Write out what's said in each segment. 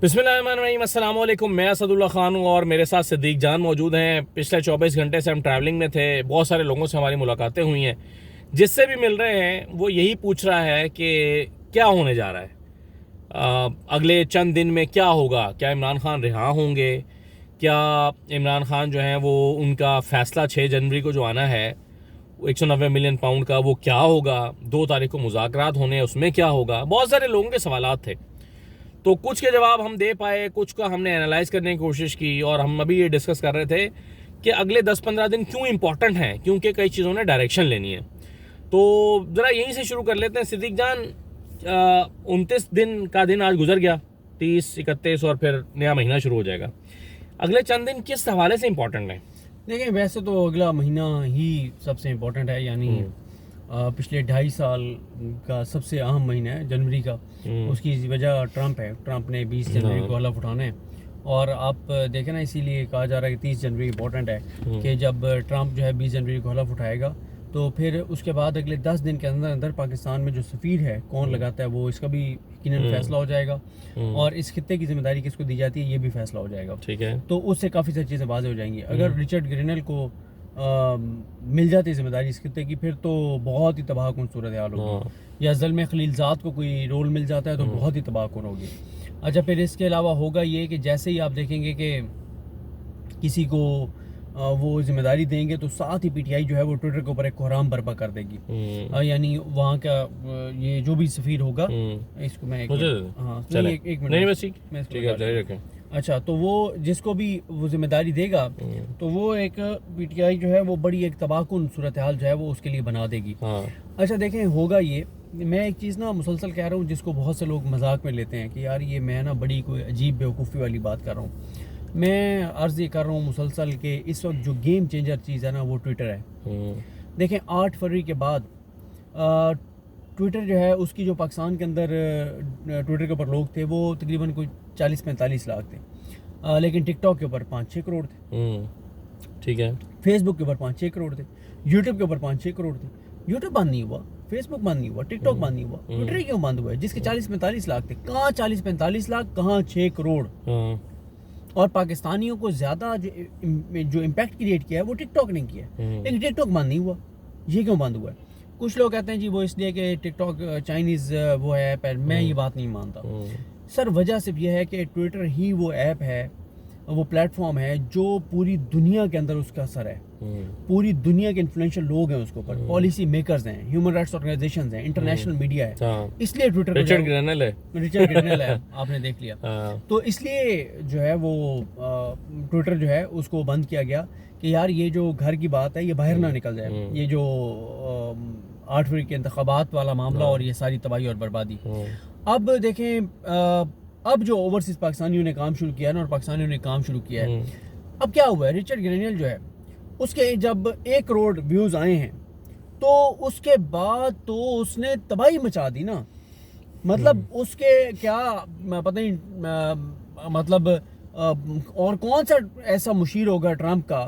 بسم اللہ الرحمن الرحیم، السلام علیکم۔ میں اسد اللہ خان ہوں اور میرے ساتھ صدیق جان موجود ہیں۔ پچھلے 24 گھنٹے سے ہم ٹریولنگ میں تھے، بہت سارے لوگوں سے ہماری ملاقاتیں ہوئی ہیں۔ جس سے بھی مل رہے ہیں وہ یہی پوچھ رہا ہے کہ کیا ہونے جا رہا ہے، اگلے چند دن میں کیا ہوگا، کیا عمران خان رہا ہوں گے، کیا عمران خان جو ہیں وہ ان کا فیصلہ 6 جنوری کو جو آنا ہے 190 ملین پاؤنڈ کا وہ کیا ہوگا، 2 تاریخ کو مذاکرات ہونے ہیں اس میں کیا ہوگا۔ بہت سارے لوگوں کے سوالات تھے، تو کچھ کے جواب ہم دے پائے، کچھ کا ہم نے انالائز کرنے کی کوشش کی، اور ہم ابھی یہ ڈسکس کر رہے تھے کہ اگلے 10-15 دن کیوں امپورٹنٹ ہیں، کیونکہ کئی چیزوں نے ڈائریکشن لینی ہے۔ تو ذرا یہیں سے شروع کر لیتے ہیں۔ صدیق جان، 29 دن کا دن آج گزر گیا، 30، 31 اور پھر نیا مہینہ شروع ہو جائے گا۔ اگلے چند دن کس حوالے سے امپورٹنٹ ہیں؟ دیکھیں، ویسے تو اگلا مہینہ ہی سب سے امپورٹنٹ ہے، یعنی پچھلے 2.5 سال کا سب سے اہم مہینہ ہے جنوری کا۔ اس کی وجہ ٹرمپ ہے، ٹرمپ نے 20 جنوری کو حلف اٹھانا ہے، اور آپ دیکھیں نا، اسی لیے کہا جا رہا ہے کہ 30 جنوری امپورٹنٹ ہے، کہ جب ٹرمپ جو ہے 20 جنوری کو حلف اٹھائے گا تو پھر اس کے بعد اگلے 10 دن کے اندر اندر پاکستان میں جو سفیر ہے کون لگاتا ہے وہ اس کا بھی یقیناً فیصلہ ہو جائے گا، اور اس خطے کی ذمہ داری کس کو دی جاتی ہے یہ بھی فیصلہ ہو جائے گا۔ ٹھیک ہے، تو اس سے کافی ساری چیزیں واضح ہو جائیں گی۔ اگر رچرڈ گرینل کو مل جاتی ذمہ داری اس خطے کی، پھر تو بہت ہی تباہ کن صورتحال ہوگی، یا زلمے خلیل زاد کو کوئی رول مل جاتا ہے تو بہت ہی تباہ کن ہوگی۔ اچھا، پھر اس کے علاوہ ہوگا یہ کہ جیسے ہی آپ دیکھیں گے کہ کسی کو وہ ذمہ داری دیں گے تو ساتھ ہی پی ٹی آئی جو ہے وہ ٹویٹر کے اوپر ایک کوہرام برپا کر دے گی، یعنی وہاں کا یہ جو بھی سفیر ہوگا، اس کو میں ایک منٹ اچھا، تو وہ جس کو بھی وہ ذمہ داری دے گا تو وہ ایک پی ٹی آئی جو ہے وہ بڑی ایک تباہ کن صورتحال جو ہے وہ اس کے لیے بنا دے گی۔ اچھا دیکھیں، ہوگا یہ، میں ایک چیز نا مسلسل کہہ رہا ہوں جس کو بہت سے لوگ مذاق میں لیتے ہیں کہ یار یہ میں نا بڑی کوئی عجیب بیوقوفی والی بات کر رہا ہوں۔ میں عرض یہ کر رہا ہوں مسلسل کہ اس وقت جو گیم چینجر چیز ہے نا وہ ٹویٹر ہے۔ دیکھیں، 8 فروری کے بعد ٹویٹر جو ہے اس کی جو پاکستان کے اندر ٹویٹر کے اوپر لوگ تھے وہ تقریباً کوئی 40-45 لاکھ تھے، لیکن ٹک ٹاک کے اوپر 5-6 کروڑ تھے، ٹھیک ہے، فیس بک کے اوپر 5-6 کروڑ تھے، یوٹیوب کے اوپر 5-6 کروڑ تھے۔ یوٹیوب بند نہیں ہوا، فیس بک بند نہیں ہوا، ٹک ٹاک بند نہیں ہوا، ٹویٹر ہی کیوں بند ہوا ہے جس کے 40-45 لاکھ تھے؟ کہاں 40-45 لاکھ، کہاں 6 کروڑ؟ اور پاکستانیوں کو زیادہ جو امپیکٹ کریٹ کیا ہے وہ ٹک ٹاک نے کیا ہے، لیکن ٹک ٹاک بند نہیں ہوا۔ یہ کیوں بند ہوا ہے؟ کچھ لوگ کہتے ہیں جی وہ اس لیے کہ ٹک ٹاک چائنیز وہ ایپ ہے، میں یہ بات نہیں مانتا۔ سر وجہ صرف یہ ہے کہ ٹویٹر ہی وہ ایپ ہے، وہ پلیٹ فارم ہے جو پوری دنیا کے اندر اس کا اثر ہے، پوری دنیا کے انفلوئنشل لوگ ہیں اس کے اوپر، پالیسی میکرز ہیں، ہیومن رائٹس آرگنائزیشنز ہیں، انٹرنیشنل میڈیا ہے، اس لیے ٹویٹر رچرڈ گرینل ہے، آپ نے دیکھ لیا۔ تو اس لیے جو ہے وہ ٹویٹر جو ہے اس کو بند کیا گیا کہ یار یہ جو گھر کی بات ہے یہ باہر نہ نکل جائے، یہ جو 8 فروری کے انتخابات والا معاملہ اور یہ ساری تباہی اور بربادی۔ اب دیکھیں، اب جو اوورسیز پاکستانیوں نے کام شروع کیا نا، اور پاکستانیوں نے کام شروع کیا ہے، اب کیا ہوا ہے؟ رچرڈ گرینل جو ہے اس کے جب 1 کروڑ ویوز آئے ہیں تو اس کے بعد تو اس نے تباہی مچا دی نا، مطلب اس کے کیا پتہ نہیں، مطلب اور کون سا ایسا مشیر ہوگا ٹرمپ کا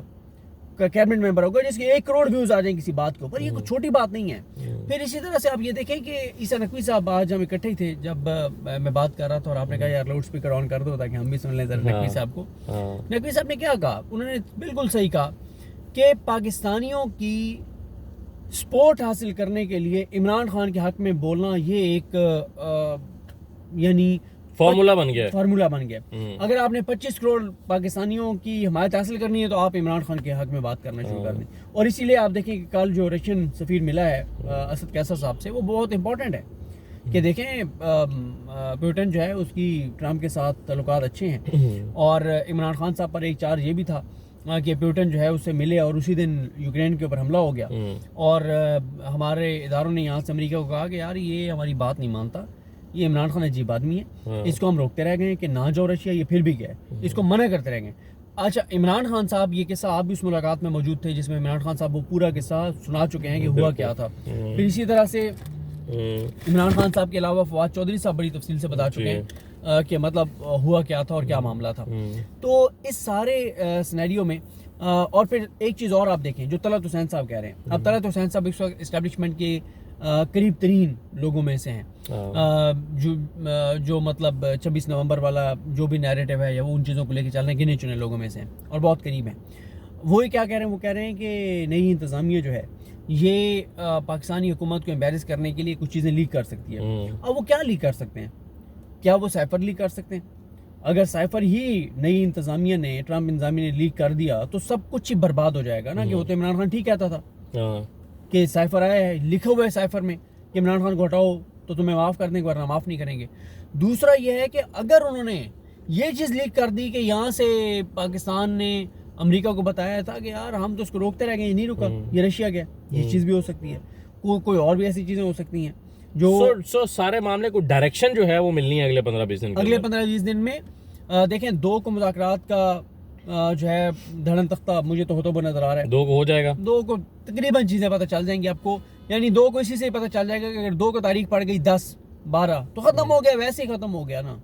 کیبنٹ ممبر ہوگا جس کے 1 کروڑ ویوز آ جائیں کسی بات کے اوپر؟ یہ کوئی چھوٹی بات نہیں ہے۔ پھر اسی طرح سے آپ یہ دیکھیں کہ عیسیٰ نقوی صاحب، آج ہم اکٹھے ہی تھے جب میں بات کر رہا تھا اور آپ نے کہا یار لاؤڈ اسپیکر آن کر دو تاکہ ہم بھی سن لیں ذرا نقوی صاحب کو۔ نقوی صاحب نے کیا کہا؟ انہوں نے بالکل صحیح کہا کہ پاکستانیوں کی سپورٹ حاصل کرنے کے لیے عمران خان کے حق میں بولنا یہ ایک یعنی فارمولا بن گیا۔ اگر آپ نے 25 کروڑ پاکستانیوں کی حمایت حاصل کرنی ہے تو آپ عمران خان کے حق میں بات کرنا شروع کر دیں۔ اور اسی لیے آپ دیکھیں کہ کل جو رشین سفیر ملا ہے اسد قیصر صاحب سے، وہ بہت امپورٹنٹ ہے کہ دیکھیں پیوٹن جو ہے اس کی ٹرمپ کے ساتھ تعلقات اچھے ہیں، اور عمران خان صاحب پر ایک چارج یہ بھی تھا کہ پیوٹن جو ہے اس سے ملے اور اسی دن یوکرین کے اوپر حملہ ہو گیا، اور ہمارے اداروں نے یہاں سے امریکہ کو کہا کہ یار یہ ہماری بات نہیں مانتا، یہ عمران خان عجیب آدمی ہے، اس کو ہم روکتے رہ گئے کہ نہ جاؤ رشیا، یہ پھر بھی گیا ہے، اس کو منع کرتے رہ گئے۔ اچھا، عمران خان صاحب، یہ قصہ آپ بھی اس ملاقات میں موجود تھے جس میں عمران خان صاحب وہ پورا قصہ سنا چکے ہیں کہ ہوا کیا تھا۔ پھر اسی طرح سے عمران خان صاحب کے علاوہ فواد چودھری صاحب بڑی تفصیل سے بتا چکے ہیں کہ مطلب ہوا کیا تھا اور کیا معاملہ تھا۔ تو اس سارے سینیریو میں اور پھر ایک چیز اور آپ دیکھیں جو طلعت حسین صاحب کہہ رہے ہیں، اب طلعت حسین صاحب اس وقت اسٹیبلشمنٹ کے قریب ترین لوگوں میں سے ہیں، جو مطلب 26 نومبر والا جو بھی نیریٹو ہے یا وہ ان چیزوں کو لے کے چل رہے ہیں، گنے چنے لوگوں میں سے ہیں اور بہت قریب ہیں. وہی کیا کہہ رہے ہیں، وہ کہہ رہے ہیں کہ نئی انتظامیہ جو ہے یہ پاکستانی حکومت کو امبیرس کرنے کے لیے کچھ چیزیں لیک کر سکتی ہے. اب وہ کیا لیک کر سکتے ہیں؟ کیا وہ سائفر لیک کر سکتے ہیں؟ اگر سائفر ہی نئی انتظامیہ نے، ٹرمپ انتظامیہ نے لیک کر دیا تو سب کچھ ہی برباد ہو جائے گا نا. کہ وہ تو عمران خان ٹھیک کہتا تھا کہ سائفر آیا ہے، لکھا ہوا ہے سائفر میں کہ عمران خان کو ہٹاؤ تو تمہیں معاف کر دیں گے ورنہ معاف نہیں کریں گے. دوسرا یہ ہے کہ اگر انہوں نے یہ چیز لیک کر دی کہ یہاں سے پاکستان نے امریکہ کو بتایا تھا کہ یار ہم تو اس کو روکتے رہ گئے، یہ نہیں رکا، یہ رشیا گیا، یہ چیز بھی ہو سکتی ہے. کوئی اور بھی ایسی چیزیں ہو سکتی ہیں جو سارے معاملے کو ڈائریکشن جو ہے وہ ملنی ہے اگلے 15-20 دن میں. دیکھیں 2 کو مذاکرات کا جو ہے دھڑن تختہ مجھے تو ہوتا ہوا نظر آ رہا ہے. 2 کو ہو جائے گا، 2 کو تقریباً چیزیں پتہ چل جائیں گی آپ کو. یعنی 2 کو اسی سے پتہ چل جائے گا کہ اگر 2 کو تاریخ پڑ گئی 10-12 تو ختم ہو گیا، ویسے ہی ختم ہو گیا نا،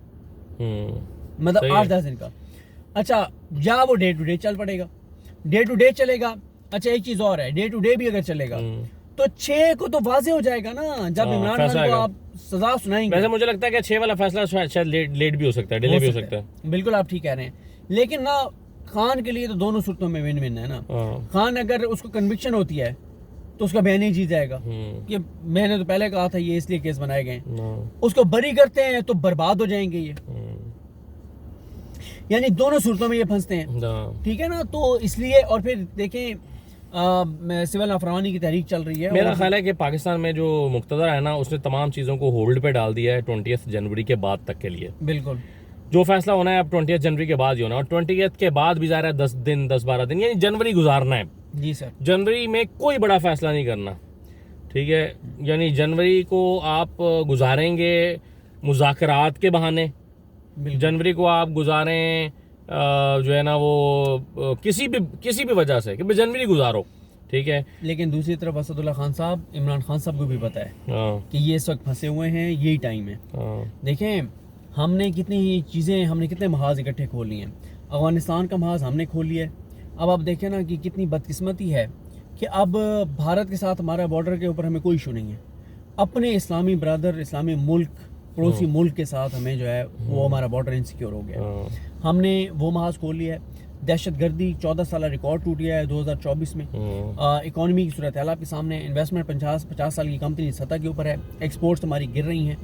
مطلب 8-10 دن کا. اچھا یا وہ ڈے ٹو ڈے چل پڑے گا، ڈے ٹو ڈے چلے گا. اچھا ایک چیز اور ہے، ڈے ٹو ڈے بھی اگر چلے گا تو 6 کو تو واضح ہو جائے گا نا جب عمران خان کو آپ سزا سنائیں گے. ویسے مجھے لگتا ہے کہ 6 والا فیصلہ شاید لیٹ بھی ہو سکتا ہے، ڈیلے بھی ہو سکتا ہے. بالکل آپ ٹھیک کہہ رہے ہیں، لیکن نا خان کے لیے تو دونوں صورتوں میں ون ون ہے نا. خان اگر اس کو کنوکشن ہوتی ہے تو اس کا بیان ہی جیت جائے گا کہ میں نے تو پہلے کہا تھا یہ اس لیے کیس بنائے گئے. اس کو بری کرتے ہیں تو برباد ہو جائیں گے یہ. یعنی دونوں صورتوں میں یہ پھنستے ہیں، ٹھیک ہے نا. تو اس لیے اور پھر دیکھیں سول نافرمانی کی تحریک چل رہی ہے. میرا خیال ہے کہ پاکستان میں جو مقتدر ہے نا اس نے تمام چیزوں کو ہولڈ پہ ڈال دیا ہے 20 جنوری کے بعد تک کے لیے. بالکل جو فیصلہ ہونا ہے اب 20 جنوری کے بعد ہی ہونا ہے، اور 20 کے بعد بھی ظاہر ہے 10-12 دن یعنی جنوری گزارنا ہے. جی سر، جنوری میں کوئی بڑا فیصلہ نہیں کرنا، ٹھیک ہے. یعنی جنوری کو آپ گزاریں گے مذاکرات کے بہانے، جنوری کو آپ گزاریں جو ہے نا وہ کسی بھی وجہ سے کہ جنوری گزارو، ٹھیک ہے. لیکن دوسری طرف اسد اللہ خان صاحب، عمران خان صاحب کو بھی پتہ ہے کہ یہ اس وقت پھنسے ہوئے ہیں، یہی ٹائم ہے. دیکھیں ہم نے کتنے محاذ اکٹھے کھول لیے ہیں. افغانستان کا محاذ ہم نے کھول لیا ہے. اب آپ دیکھیں نا کہ کتنی بدقسمتی ہے کہ اب بھارت کے ساتھ ہمارا بارڈر کے اوپر ہمیں کوئی ایشو نہیں ہے. اپنے اسلامی برادر، اسلامی ملک، پڑوسی ملک کے ساتھ ہمیں جو ہے وہ ہمارا بارڈر انسیکیور ہو گیا. ہم نے وہ محاذ کھول لیا ہے. دہشت گردی 14 سالہ ریکارڈ ٹوٹ گیا ہے 2024 میں. اکانومی کی صورتحال آپ کے سامنے، انویسٹمنٹ 50 سال کی کمپنی سطح کے اوپر ہے. ایکسپورٹس ہماری گر رہی ہیں.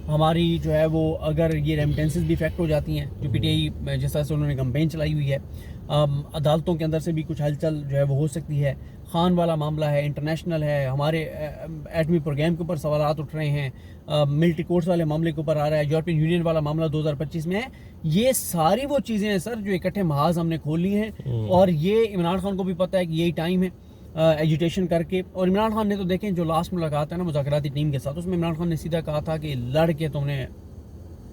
ہماری جو ہے وہ اگر یہ ریمیٹنسز بھی افیکٹ ہو جاتی ہیں جو پی ٹی آئی جس طرح سے انہوں نے کمپین چلائی ہوئی ہے، عدالتوں کے اندر سے بھی کچھ ہلچل جو ہے وہ ہو سکتی ہے. خان والا معاملہ ہے، انٹرنیشنل ہے، ہمارے ایٹمی پروگرام کے اوپر سوالات اٹھ رہے ہیں، ملٹری کورٹس والے معاملے کے اوپر آ رہا ہے، یورپین یونین والا معاملہ 2025 میں ہے. یہ ساری وہ چیزیں ہیں سر جو اکٹھے محاذ ہم نے کھول لی ہیں. اور یہ عمران خان کو بھی پتہ ہے کہ یہی ٹائم ہے ایجوٹیشن کر کے. اور عمران خان نے تو دیکھیں جو لاسٹ ملاقات ہے نا مذاکراتی ٹیم کے ساتھ، اس میں عمران خان نے سیدھا کہا تھا کہ لڑ کے تم نے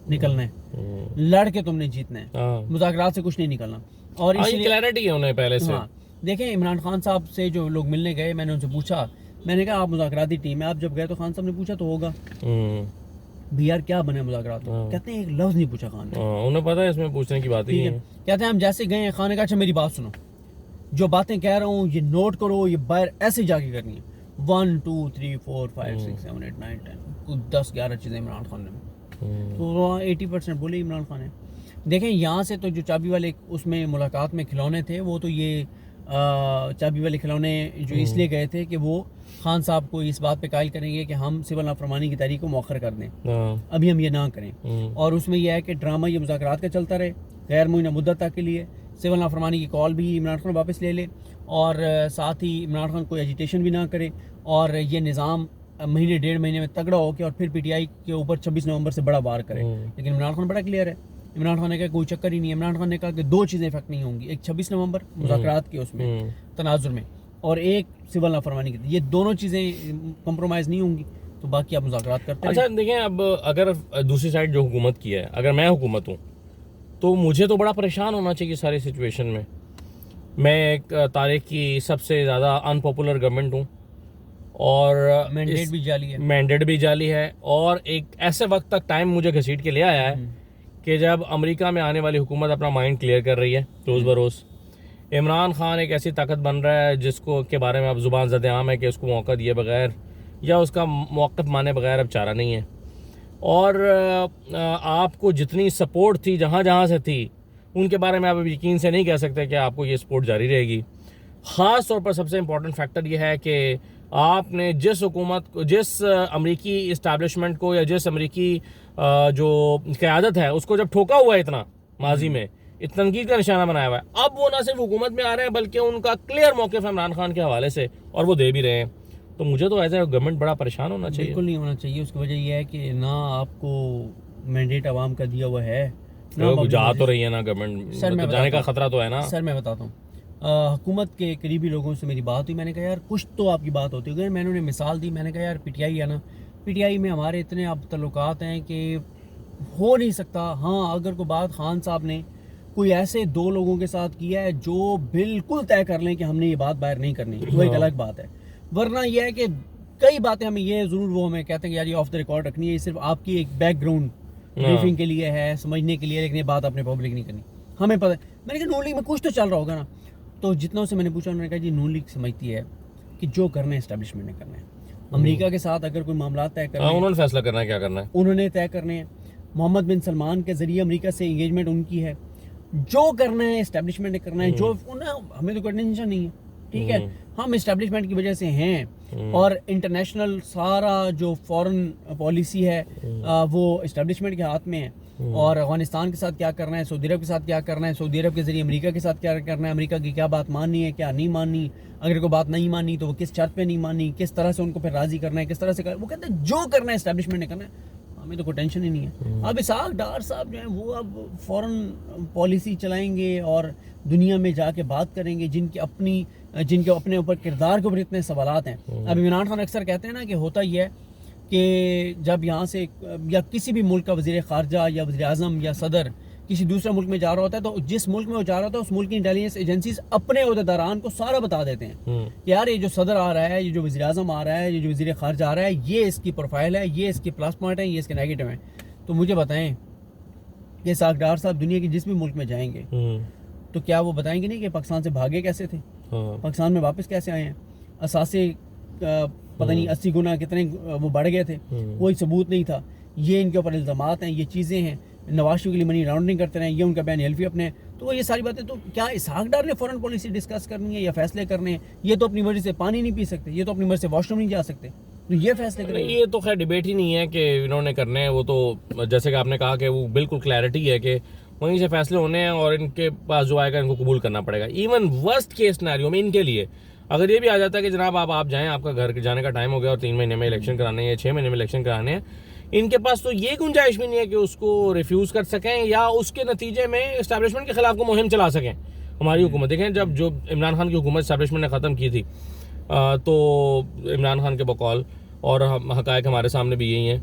نکلنا ہے، لڑ کے تم نے جیتنا ہے، مذاکرات سے کچھ نہیں نکلنا. اور اس لیے کلیئرٹی ہے انہیں پہلے سے. دیکھیں عمران خان صاحب سے جو لوگ ملنے گئے، میں نے ان سے پوچھا، میں نے کہا آپ مذاکراتی ٹیم ہے، آپ جب گئے تو خان صاحب نے پوچھا تو ہوگا بھی یار کیا بنے مذاکرات. کہتے ہیں ایک لفظ نہیں پوچھا خان نے. انہیں پتا ہے اس میں پوچھنے کی بات ہی ہے. کہتے ہیں ہم جیسے گئے ہیں، خان نے کہا اچھا میری بات سنو، جو باتیں کہہ رہا ہوں یہ نوٹ کرو، یہ باہر ایسے جا کے کرنی ہے. 1 2 3 4 5 6 7 8 9 10 10-11 چیزیں عمران خان نے تو 80% بولے عمران خان ہے. دیکھیں یہاں سے تو جو چابی والے اس میں ملاقات میں کھلونے تھے، وہ تو یہ چابی والے کھلونے جو اس لیے گئے تھے کہ وہ خان صاحب کو اس بات پہ قائل کریں گے کہ ہم سول نافرمانی کی تاریخ کو مؤخر کر دیں، ابھی ہم یہ نہ کریں. اور اس میں یہ ہے کہ ڈرامہ یہ مذاکرات کا چلتا رہے غیر معینہ مدت تک کے لیے. سول نافرمانی کی کال بھی عمران خان واپس لے لے، اور ساتھ ہی عمران خان کوئی ایجیٹیشن بھی نہ کرے، اور یہ نظام مہینے 1.5 مہینے میں تگڑا ہو کے اور پھر پی ٹی آئی کے اوپر 26 نومبر سے بڑا وار کرے. لیکن عمران خان بڑا کلیئر ہے. عمران خان نے کہا کوئی چکر ہی نہیں ہے. عمران خان نے کہا کہ 2 چیزیں افیکٹ نہیں ہوں گی، ایک 26 نومبر مذاکرات کے اس میں تناظر میں، اور ایک سول نافرمانی کی. یہ دونوں چیزیں کمپرومائز نہیں ہوں گی تو باقی آپ مذاکرات کرتے ہیں. اچھا دیکھیں اب اگر دوسری سائڈ جو حکومت کی ہے، اگر میں حکومت ہوں تو مجھے تو بڑا پریشان ہونا چاہیے ساری سچویشن میں. میں ایک تاریخ کی سب سے زیادہ ان پاپولر گورنمنٹ ہوں، اور مینڈیٹ بھی جعلی ہے، اور ایک ایسے وقت تک ٹائم مجھے گھسیٹ کے لے آیا ہے کہ جب امریکہ میں آنے والی حکومت اپنا مائنڈ کلیئر کر رہی ہے روز بروز. عمران خان ایک ایسی طاقت بن رہا ہے جس کو کے بارے میں اب زبان زد عام ہے کہ اس کو موقع دیے بغیر یا اس کا موقف مانے بغیر اب چارہ نہیں ہے. اور آپ کو جتنی سپورٹ تھی جہاں جہاں سے تھی ان کے بارے میں آپ یقین سے نہیں کہہ سکتے کہ آپ کو یہ سپورٹ جاری رہے گی. خاص طور پر سب سے امپورٹنٹ فیکٹر یہ ہے کہ آپ نے جس حکومت کو, جس امریکی اسٹیبلشمنٹ کو یا جس امریکی جو قیادت ہے اس کو جب ٹھوکا ہوا ہے اتنا ماضی میں, تنقید کا نشانہ بنایا ہوا ہے, اب وہ نہ صرف حکومت میں آ رہے ہیں بلکہ ان کا کلیئر موقف ہے عمران خان کے حوالے سے اور وہ دے بھی رہے ہیں. تو مجھے تو ایز اے گورنمنٹ بڑا پریشان ہونا چاہیے. بالکل نہیں ہونا چاہیے. اس کی وجہ یہ ہے کہ نہ آپ کو مینڈیٹ عوام کا دیا ہوا ہے, جا تو رہی ہے نا گورنمنٹ, جانے کا خطرہ تو ہے نا. سر میں بتاتا ہوں, حکومت کے قریبی لوگوں سے میری بات ہوئی, میں نے کہا یار کچھ تو آپ کی بات ہوتی ہوگی. میں نے انہیں مثال دی, میں نے کہا یار پی ٹی آئی ہے نا, پی ٹی آئی میں ہمارے اتنے اب تعلقات ہیں کہ ہو نہیں سکتا. ہاں اگر کوئی بات خان صاحب نے کوئی ایسے دو لوگوں کے ساتھ کیا ہے جو بالکل طے کر لیں کہ ہم نے یہ بات باہر نہیں کرنی, وہ ایک الگ بات ہے. ورنہ یہ ہے کہ کئی باتیں ہمیں یہ ضرور وہ ہمیں کہتے ہیں کہ یار یہ آف دا ریکارڈ رکھنی ہے, یہ صرف آپ کی ایک بیک گراؤنڈ بریفنگ کے لیے ہے, سمجھنے کے لیے, لیکن یہ بات آپ نے پبلک نہیں کرنی. ہمیں پتہ ہے. میں نے کہا نون لیگ میں کچھ تو چل رہا ہوگا نا. تو جتنا سے میں نے پوچھا انہوں نے کہا جی نون لیگ سمجھتی ہے کہ جو کرنا ہے اسٹیبلشمنٹ نے کرنا ہے. امریکہ کے ساتھ اگر کوئی معاملات طے کرنا ہے, انہوں نے فیصلہ کرنا ہے کیا کرنا ہے, انہوں نے طے کرنے ہیں. محمد بن سلمان کے ذریعے امریکہ سے انگیجمنٹ ان کی ہے, جو کرنا ہے اسٹیبلشمنٹ نے کرنا ہے. جو ہمیں تو کوئی ٹینشن نہیں ہے, ٹھیک ہے, ہم اسٹیبلشمنٹ کی وجہ سے ہیں. اور انٹرنیشنل سارا جو فورن پالیسی ہے وہ اسٹیبلشمنٹ کے ہاتھ میں ہے. اور افغانستان کے ساتھ کیا کرنا ہے, سعودی عرب کے ساتھ کیا کرنا ہے, سعودی عرب کے ذریعے امریکہ کے ساتھ کیا کرنا ہے, امریکہ کی کیا بات ماننی ہے کیا نہیں ماننی, اگر کوئی بات نہیں ماننی تو وہ کس شرط پہ نہیں ماننی, کس طرح سے ان کو پھر راضی کرنا ہے, کس طرح سے وہ کہتے ہیں جو کرنا ہے اسٹیبلشمنٹ نے کرنا ہے. ہمیں تو کوئی ٹینشن ہی نہیں ہے. اب اسحاق ڈار صاحب جو ہیں وہ اب فورن پالیسی چلائیں گے اور دنیا میں جا کے بات کریں گے جن کے اپنے اوپر کردار کے اوپر اتنے سوالات ہیں. اب عمران خان اکثر کہتے ہیں نا کہ ہوتا ہی ہے کہ جب یہاں سے یا کسی بھی ملک کا وزیر خارجہ یا وزیر اعظم یا صدر کسی دوسرے ملک میں جا رہا ہوتا ہے تو جس ملک میں وہ جا رہا ہوتا ہے اس ملک کی انٹیلیجنس ایجنسیز اپنے عہدیداران کو سارا بتا دیتے ہیں کہ یار یہ جو صدر آ رہا ہے, یہ جو وزیر اعظم آ رہا ہے, یہ جو وزیر خارجہ آ رہا ہے, یہ اس کی پروفائل ہے, یہ اس کے پلس پوائنٹ ہیں, یہ اس کے نیگیٹو ہیں. تو مجھے بتائیں کہ اسحاق ڈار صاحب دنیا کے جس بھی ملک میں جائیں گے تو کیا وہ بتائیں گے نہیں کہ پاکستان سے بھاگے کیسے تھے, پاکستان میں واپس کیسے آئے ہیں, اثاثے پتہ نہیں 80 گنا کتنے وہ بڑھ گئے تھے, کوئی ثبوت نہیں تھا, یہ ان کے اوپر الزامات ہیں, یہ چیزیں ہیں, نواز شریف کے لیے منی لانڈرنگ کرتے رہے, یہ ان کا بیان حلفی اپنے. تو یہ ساری باتیں, تو کیا اسحاق ڈار نے فورن پالیسی ڈسکس کرنی ہے یا فیصلے کرنے ہیں؟ یہ تو اپنی مرضی سے پانی نہیں پی سکتے, یہ تو اپنی مرضی سے واش روم نہیں جا سکتے, تو یہ فیصلے کریں. یہ تو خیر ڈیبیٹ ہی نہیں ہے کہ انہوں نے کرنے ہیں, وہ تو جیسے کہ آپ نے کہا کہ وہ بالکل کلیئرٹی ہے کہ وہیں سے فیصلے ہونے ہیں اور ان کے پاس جو آئے گا ان کو قبول کرنا پڑے گا. ایون ورسٹ کیس سینیریو میں ان کے لیے اگر یہ بھی آ جاتا ہے کہ جناب آپ جائیں, آپ کا گھر جانے کا ٹائم ہو گیا اور 3 مہینے میں الیکشن کرانے ہیں یا 6 مہینے میں الیکشن کرانے ہیں, ان کے پاس تو یہ گنجائش بھی نہیں ہے کہ اس کو ریفیوز کر سکیں یا اس کے نتیجے میں اسٹیبلشمنٹ کے خلاف کو مہم چلا سکیں. ہماری حکومت دیکھیں, جب جو عمران خان کی حکومت اسٹیبلشمنٹ نے ختم کی تھی تو عمران خان کے بقول اور حقائق ہمارے سامنے بھی یہی ہیں,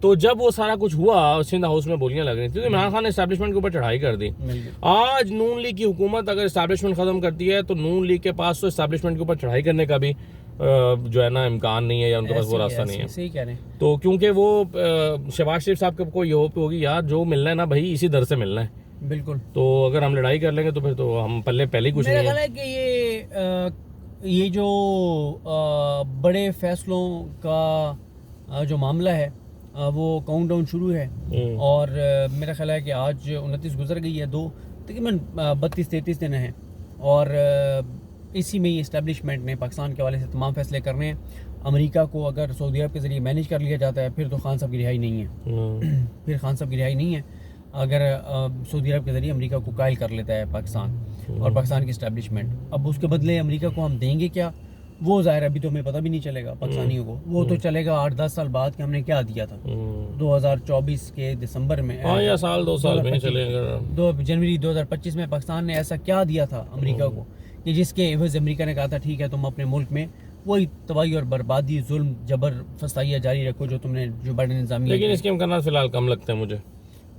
تو جب وہ سارا کچھ ہوا سندھ ہاؤس میں بولیاں لگ رہی تھیں تو عمران خان نے اسٹیبلشمنٹ کے اوپر چڑھائی کر دی. آج نون لیگ کی حکومت اگر اسٹیبلشمنٹ ختم کرتی ہے تو نون لیگ کے پاس تو اسٹیبلشمنٹ کے اوپر چڑھائی کرنے کا بھی جو ہے نا امکان نہیں ہے یا ان کے پاس وہ راستہ نہیں ہے. صحیح کہہ رہے ہیں. تو کیونکہ وہ شہباز شریف صاحب کو یہ ہوپ ہوگی یار جو ملنا ہے نا بھائی اسی در سے ملنا ہے. بالکل. تو اگر ہم لڑائی کر لیں گے تو پھر تو ہم پہلے ہی کچھ نہیں ہے. میرا خیال ہے کہ یہ جو بڑے فیصلوں کا جو معاملہ ہے وہ کاؤنٹ ڈاؤن شروع ہے اور میرا خیال ہے کہ آج 29 گزر گئی ہے, تقریباً 32-33 دن ہیں اور اسی میں یہ اسٹیبلشمنٹ نے پاکستان کے حوالے سے تمام فیصلے کرنے ہیں. امریکہ کو اگر سعودی عرب کے ذریعے مینیج کر لیا جاتا ہے پھر تو خان صاحب کی رہائی نہیں ہے, پھر خان صاحب کی رہائی نہیں ہے اگر سعودی عرب کے ذریعے امریکہ کو قائل کر لیتا ہے پاکستان اور پاکستان کی اسٹیبلشمنٹ. اب اس کے بدلے امریکہ کو ہم دیں گے کیا, وہ ظاہر ابھی تو ہمیں پتہ بھی نہیں چلے گا پاکستانیوں کو, وہ تو چلے گا 8-10 سال بعد کہ ہم نے کیا دیا تھا 2024 کے دسمبر میں یا سال 2 سال میں چلے گا, جنوری 2025 میں پاکستان نے ایسا کیا دیا تھا امریکہ کو کہ جس کے عوض امریکہ نے کہا تھا ٹھیک ہے تم اپنے ملک میں وہی تباہی اور بربادی, ظلم, جبر, فسادیہ جاری رکھو جو تم نے جو بڑے نظامیہ. لیکن اس کے امکانات فی الحال کم لگتے ہیں مجھے.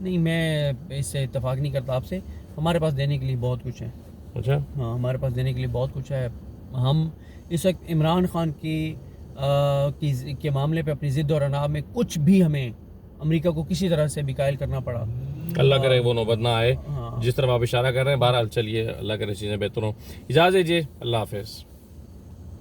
نہیں, میں اس سے اتفاق نہیں کرتا آپ سے. ہمارے پاس دینے کے لیے بہت کچھ ہے. اچھا, ہاں ہمارے پاس دینے کے لیے بہت کچھ ہے. ہم اس وقت عمران خان کے معاملے پہ اپنی ضد اور عناب میں کچھ بھی ہمیں امریکہ کو کسی طرح سے بھی قائل کرنا پڑا, اللہ کرے وہ نوبت نہ آئے جس طرح آپ اشارہ کر رہے ہیں. بہرحال چلیے اللہ کرے چیزیں بہتر ہوں. اجازت دیجیے, اللہ حافظ.